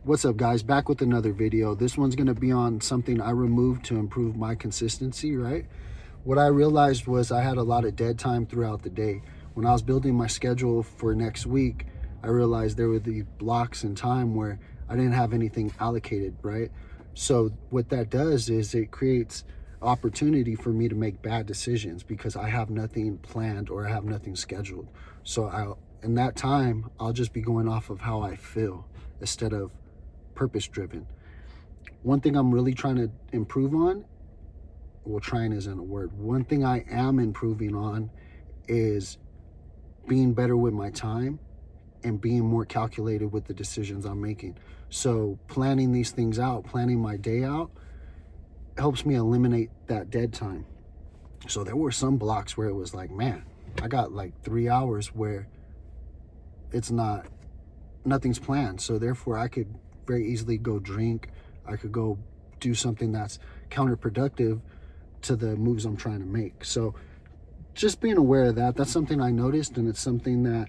What's up, guys? Back with another video. This one's going to be on something I removed to improve my consistency, right? What I realized was I had a lot of dead time throughout the day. When I was building my schedule for next week, I realized there were these blocks in time where I didn't have anything allocated, right? So what that does is it creates opportunity for me to make bad decisions because I have nothing planned or I have nothing scheduled. So in that time, I'll just be going off of how I feel instead of purpose driven. One thing I'm really trying to improve on, well, trying isn't a word. One thing I am improving on is being better with my time and being more calculated with the decisions I'm making. So planning these things out, planning my day out, helps me eliminate that dead time. So there were some blocks where it was like, man, I got like 3 hours where nothing's planned. So therefore I could very easily go drink. I could go do something that's counterproductive to the moves I'm trying to make. So just being aware of that, that's something I noticed, and it's something that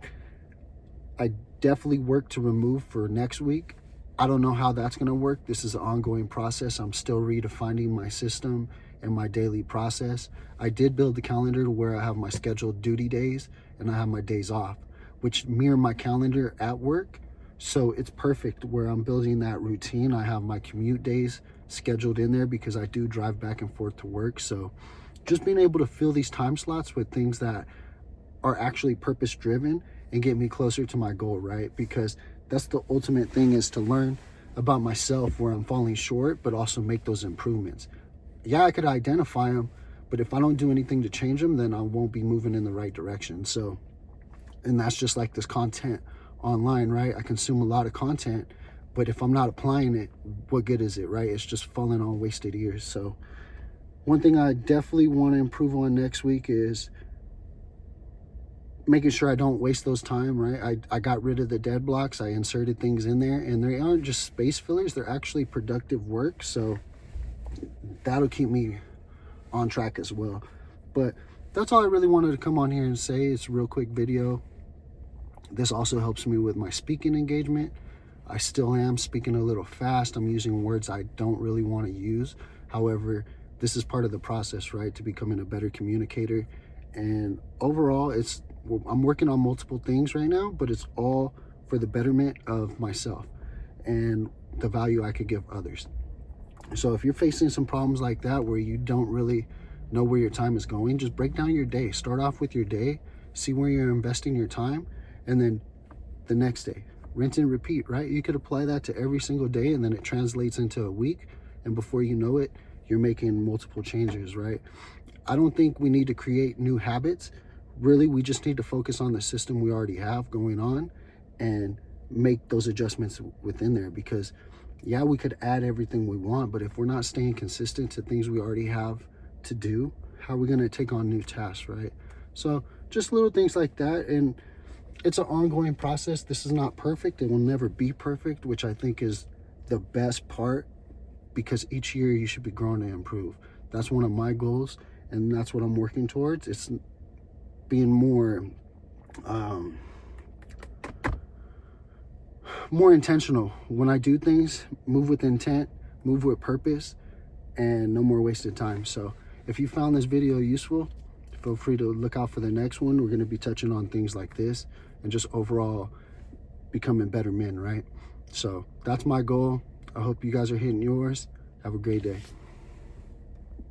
I definitely work to remove for next week. I don't know how that's going to work. This is an ongoing process. I'm still redefining my system and my daily process. I did build a calendar to where I have my scheduled duty days and I have my days off, which mirror my calendar at work. So it's perfect where I'm building that routine. I have my commute days scheduled in there because I do drive back and forth to work. So just being able to fill these time slots with things that are actually purpose driven and get me closer to my goal, right? Because that's the ultimate thing, is to learn about myself where I'm falling short, but also make those improvements. Yeah, I could identify them, but if I don't do anything to change them, then I won't be moving in the right direction. So, and that's just like this content online, right? I consume a lot of content, but if I'm not applying it, what good is it, right? It's just falling on wasted ears. So one thing I definitely want to improve on next week is making sure I don't waste those time, right? I got rid of the dead blocks. I inserted things in there, and they aren't just space fillers. They're actually productive work. So that'll keep me on track as well. But that's all I really wanted to come on here and say. It's a real quick video. This also helps me with my speaking engagement. I still am speaking a little fast. I'm using words I don't really want to use. However, this is part of the process, right, to becoming a better communicator. And overall, I'm working on multiple things right now, but it's all for the betterment of myself and the value I could give others. So if you're facing some problems like that where you don't really know where your time is going, just break down your day. Start off with your day, see where you're investing your time, and then the next day, rinse and repeat, right? You could apply that to every single day, and then it translates into a week, and before you know it, you're making multiple changes, right? I don't think we need to create new habits. Really, we just need to focus on the system we already have going on and make those adjustments within there. Because yeah, we could add everything we want, but if we're not staying consistent to things we already have to do, how are we going to take on new tasks, right? So just little things like that. And it's an ongoing process. This is not perfect. It will never be perfect, which I think is the best part, because each year you should be growing and improve. That's one of my goals, and that's what I'm working towards. It's being more intentional when I do things. Move with intent, move with purpose, and no more wasted time. So if you found this video useful, feel free to look out for the next one. We're going to be touching on things like this and just overall becoming better men, right? So that's my goal. I hope you guys are hitting yours. Have a great day.